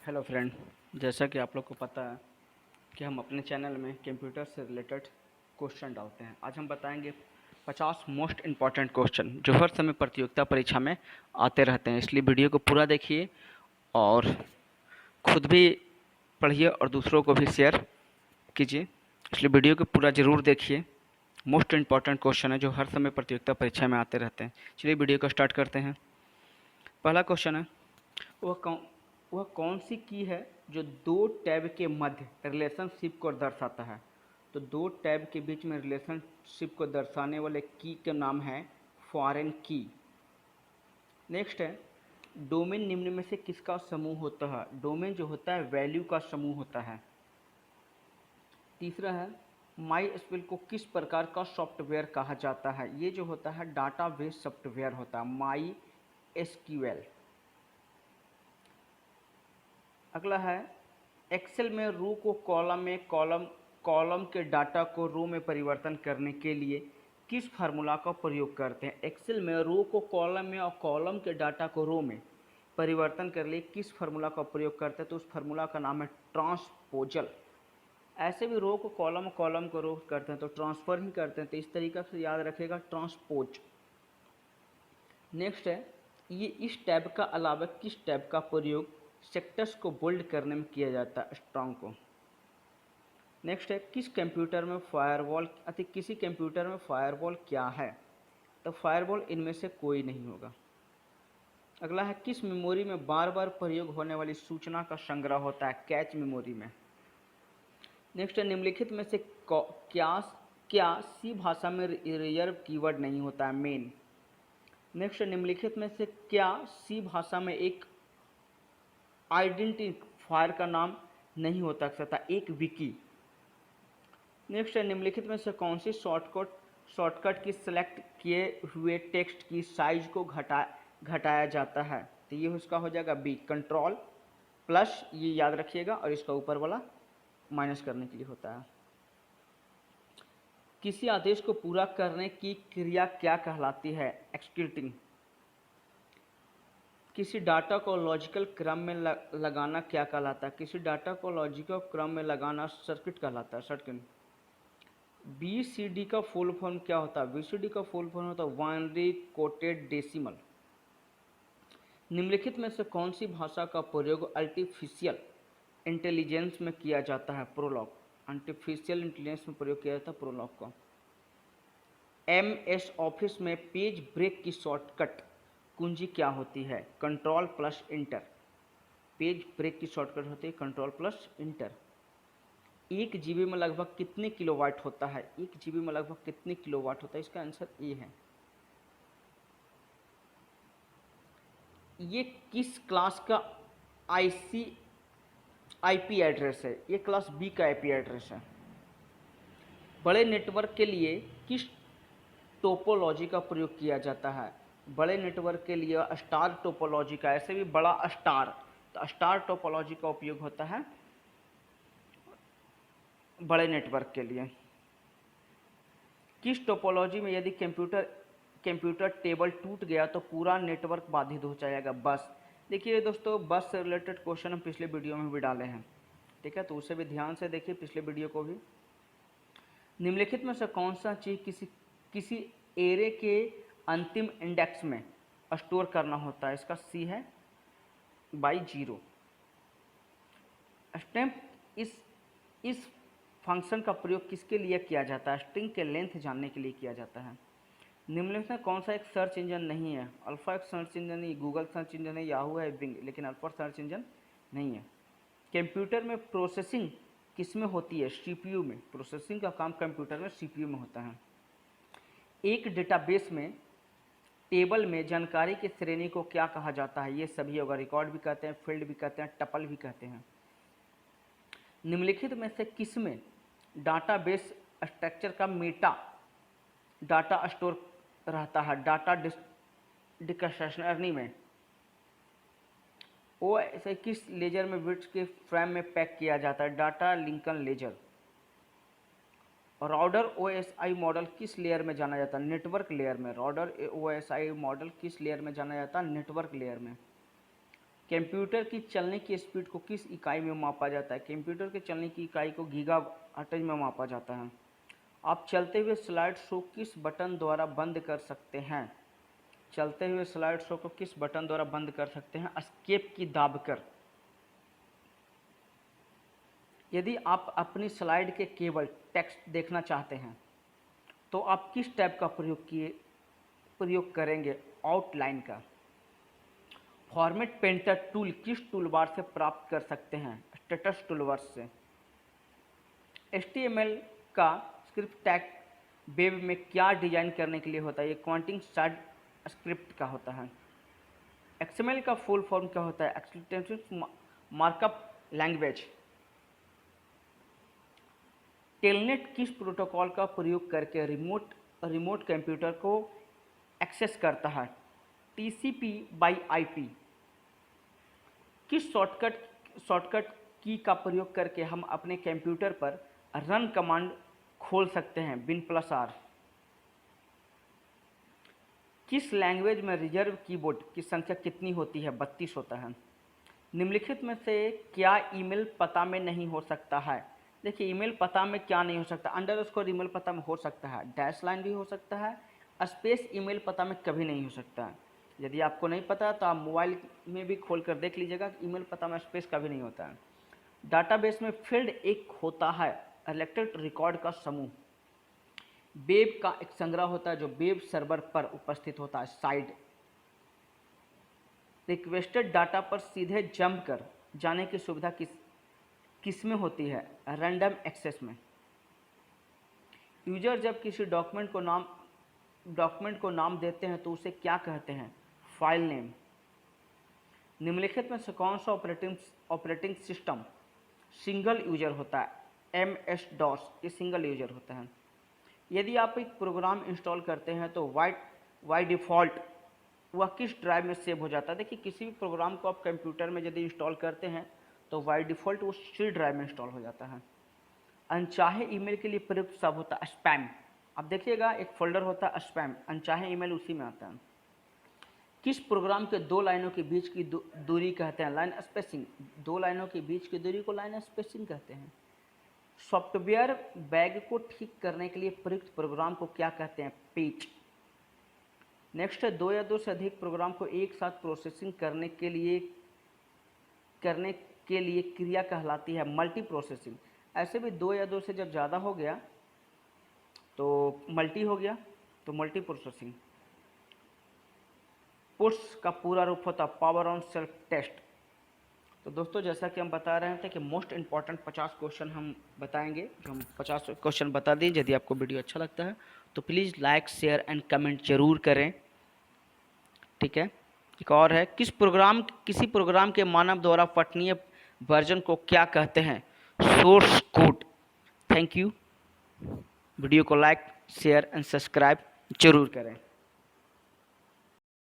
Hello friend, जैसा कि आप लोग को पता है कि हम अपने चैनल में कंप्यूटर से रिलेटेड क्वेश्चन डालते हैं। आज हम बताएंगे 50 मोस्ट इम्पॉर्टेंट क्वेश्चन जो हर समय प्रतियोगिता परीक्षा में आते रहते हैं। इसलिए वीडियो को पूरा देखिए और खुद भी पढ़िए और दूसरों को भी शेयर कीजिए। इसलिए वीडियो को पूरा ज़रूर देखिए। मोस्ट इम्पॉर्टेंट क्वेश्चन है जो हर समय प्रतियोगिता परीक्षा में आते रहते हैं। चलिए वीडियो को स्टार्ट करते हैं। पहला क्वेश्चन है, वह कौन वह कौन सी की है जो दो टैब के मध्य रिलेशनशिप को दर्शाता है। तो दो टैब के बीच में रिलेशनशिप को दर्शाने वाले की का नाम है फॉरेन की। नेक्स्ट है, डोमेन निम्न में से किसका समूह होता है। डोमेन जो होता है वैल्यू का समूह होता है। तीसरा है, माई स्क्यूएल को किस प्रकार का सॉफ्टवेयर कहा जाता है। ये जो होता है डाटाबेस सॉफ्टवेयर होता है माई एसक्यूएल। अगला है, एक्सेल में रो को कॉलम में कॉलम के डाटा को रो में परिवर्तन करने के लिए किस फार्मूला का प्रयोग करते हैं। एक्सेल में रो को कॉलम में और कॉलम के डाटा को रो में परिवर्तन करने लिए किस फार्मूला का प्रयोग करते हैं। तो उस फार्मूला का नाम है ट्रांसपोजल। ऐसे भी रो को कॉलम कॉलम को रो करते हैं तो ट्रांसफ़र ही करते हैं, तो इस तरीक़ा से याद रखेगा ट्रांसपोज। नेक्स्ट है, ये इस टैब का अलावा किस टैब का प्रयोग सेक्टर्स को बोल्ड करने में किया जाता है, स्ट्रॉन्ग को। नेक्स्ट है, किस कंप्यूटर में फायरवॉल किसी कंप्यूटर में फायरवॉल क्या है। तो फायरवॉल इनमें से कोई नहीं होगा। अगला है, किस मेमोरी में बार बार प्रयोग होने वाली सूचना का संग्रह होता है, कैच मेमोरी में। नेक्स्ट है, निम्नलिखित में से क्या क्या सी भाषा में रिजर्व कीवर्ड नहीं होता है, मेन। नेक्स्ट, निम्नलिखित में से क्या सी भाषा में एक आइडेंटिफायर का नाम नहीं होता सकता, एक विकी। नेक्स्ट है, निम्नलिखित में से कौन सी शॉर्टकट की सेलेक्ट किए हुए टेक्स्ट की साइज को घटाया जाता है। तो ये उसका हो जाएगा बी, कंट्रोल प्लस, ये याद रखिएगा, और इसका ऊपर वाला माइनस करने के लिए होता है। किसी आदेश को पूरा करने की क्रिया क्या कहलाती है, एक्जीक्यूटिंग। किसी डाटा को लॉजिकल क्रम में लगाना क्या कहलाता है। किसी डाटा को लॉजिकल क्रम में लगाना सर्किट कहलाता है, सर्किट। BCD का फुल फॉर्म क्या होता है। BCD का फुल फॉर्म होता है बाइनरी कोडेड डेसिमल। निम्नलिखित में से कौन सी भाषा का प्रयोग आर्टिफिशियल इंटेलिजेंस में किया जाता है, प्रोलॉग। आर्टिफिशियल इंटेलिजेंस में प्रयोग किया जाता है प्रोलॉग का। MS ऑफिस में पेज ब्रेक की शॉर्टकट कुंजी क्या होती है, control plus enter. Page break की शॉर्टकट होती है कंट्रोल प्लस इंटर। 1 GB में लगभग कितने किलोवाट होता है। 1 GB में लगभग कितने किलोवाट होता है, इसका आंसर ए है। ये किस क्लास का IP एड्रेस है। ये क्लास B का IP एड्रेस है। बड़े नेटवर्क के लिए किस टोपोलॉजी का प्रयोग किया जाता है। बड़े नेटवर्क के लिए स्टार टोपोलॉजी का, ऐसे भी बड़ा स्टार, तो स्टार टोपोलॉजी का उपयोग होता है बड़े नेटवर्क के लिए। किस टोपोलॉजी में यदि कंप्यूटर टेबल टूट गया तो पूरा नेटवर्क बाधित हो जाएगा, बस। देखिए दोस्तों, बस से रिलेटेड क्वेश्चन हम पिछले वीडियो में भी डाले हैं, ठीक है, तो उसे भी ध्यान से देखिए, पिछले वीडियो को भी। निम्नलिखित में से कौन सा चीज किसी एरे के अंतिम इंडेक्स में स्टोर करना होता है, इसका सी है बाई 0। स्टैम्प इस फंक्शन का प्रयोग किसके लिए किया जाता है, स्ट्रिंग के लेंथ जानने के लिए किया जाता है। निम्नलिखित में कौन सा एक सर्च इंजन नहीं है। अल्फा एक सर्च इंजन नहीं, गूगल सर्च इंजन है, याहू है, बिंग, लेकिन अल्फा सर्च इंजन नहीं है। कंप्यूटर में प्रोसेसिंग किसमें होती है, CPU में। प्रोसेसिंग का काम कंप्यूटर में CPU में होता है। एक डेटाबेस में टेबल में जानकारी की श्रेणी को क्या कहा जाता है। ये सभी होगा, रिकॉर्ड भी कहते हैं, फील्ड भी कहते हैं, टपल भी कहते हैं। निम्नलिखित में से किसमें डाटाबेस स्ट्रक्चर का मेटा डाटा स्टोर रहता है, डाटा डिक्शनरी में। वो ऐसे किस लेजर में बिट्स के फ्रेम में पैक किया जाता है, डाटा लिंकन लेजर। राउटर OSI मॉडल किस लेयर में जाना जाता है, नेटवर्क लेयर में। राउटर OSI मॉडल किस लेयर में जाना जाता है, नेटवर्क लेयर में। कंप्यूटर की चलने की स्पीड को किस इकाई में मापा जाता है? कंप्यूटर के चलने की इकाई को गीगाहर्ट्ज में मापा जाता है। आप चलते हुए स्लाइड शो किस बटन द्वारा बंद कर सकते हैं? चलते हुए स्लाइड शो को किस बटन द्वारा बंद कर सकते हैं? एस्केप की दाबकर। यदि आप अपनी स्लाइड के केवल टेक्स्ट देखना चाहते हैं तो आप किस टैब का प्रयोग करेंगे? आउटलाइन का। फॉर्मेट पेंटर टूल किस टूलबार से प्राप्त कर सकते हैं? स्टेटस टूलबार से। HTML का स्क्रिप्ट टैग वेब में क्या डिजाइन करने के लिए होता है? ये क्वांटिंग साइड स्क्रिप्ट का होता है। XML का फुल फॉर्म क्या होता है? Extensive markup language. टेलनेट किस प्रोटोकॉल का प्रयोग करके रिमोट कंप्यूटर को एक्सेस करता है? TCP/IP। किस शॉर्टकट की का प्रयोग करके हम अपने कंप्यूटर पर रन कमांड खोल सकते हैं? Win+R। किस लैंग्वेज में रिजर्व कीबोर्ड की संख्या कितनी होती है? 32 होता है। निम्नलिखित में से क्या ईमेल पता में नहीं हो सकता है? देखिए, ईमेल पता में क्या नहीं हो सकता? अंडरस्कोर ईमेल पता में हो सकता है, डैश लाइन भी हो सकता है, स्पेस ईमेल पता में कभी नहीं हो सकता है। यदि आपको नहीं पता तो आप मोबाइल में भी खोल कर देख लीजिएगा, ईमेल पता में स्पेस कभी नहीं होता है। डाटाबेस में फील्ड एक होता है इलेक्ट्रिक रिकॉर्ड का समूह। वेब का एक संग्रह होता है जो वेब सर्वर पर उपस्थित होता है, साइट। रिक्वेस्टेड डाटा पर सीधे जंप कर जाने की सुविधा किसमें होती है? रैंडम एक्सेस में। यूजर जब किसी डॉक्यूमेंट को नाम देते हैं तो उसे क्या कहते हैं? File name. निम्नलिखित में से कौन सा ऑपरेटिंग सिस्टम सिंगल यूजर होता है? MS-DOS, ये सिंगल यूजर होता है। यदि आप एक प्रोग्राम इंस्टॉल करते हैं तो बाय डिफ़ॉल्ट वह किस ड्राइव में सेव हो जाता है? देखिए, किसी भी प्रोग्राम को आप कंप्यूटर में यदि इंस्टॉल करते हैं तो बाय डिफ़ॉल्ट वो C ड्राइव में इंस्टॉल हो जाता है। अनचाहे ईमेल के लिए प्रयुक्त शब्द होता है स्पैम। अब देखिएगा, एक फोल्डर होता है स्पैम, अनचाहे ईमेल उसी में आता है। किस प्रोग्राम के दो लाइनों के बीच की दूरी कहते हैं? Line spacing. दो लाइनों के बीच की दूरी को लाइन स्पेसिंग कहते हैं। सॉफ्टवेयर बैग को ठीक करने के लिए प्रयुक्त प्रोग्राम को क्या कहते हैं? पेच। नेक्स्ट है, दो या दो से अधिक प्रोग्राम को एक साथ प्रोसेसिंग करने के लिए क्रिया कहलाती है मल्टी प्रोसेसिंग। ऐसे भी दो या दो से जब ज़्यादा हो गया तो मल्टी हो गया, तो मल्टी प्रोसेसिंग। पुट्स का पूरा रूप होता है पावर ऑन सेल्फ टेस्ट। तो दोस्तों, जैसा कि हम बता रहे थे कि मोस्ट इंपॉर्टेंट 50 क्वेश्चन हम बताएंगे, जो हम 50 क्वेश्चन बता दें। यदि आपको वीडियो अच्छा लगता है तो please like, share and comment जरूर करें, ठीक है। एक और है, किसी प्रोग्राम के मानव द्वारा पठनीय वर्जन को क्या कहते हैं? Source code. Thank you. Video को लाइक, शेयर एंड सब्सक्राइब जरूर करें।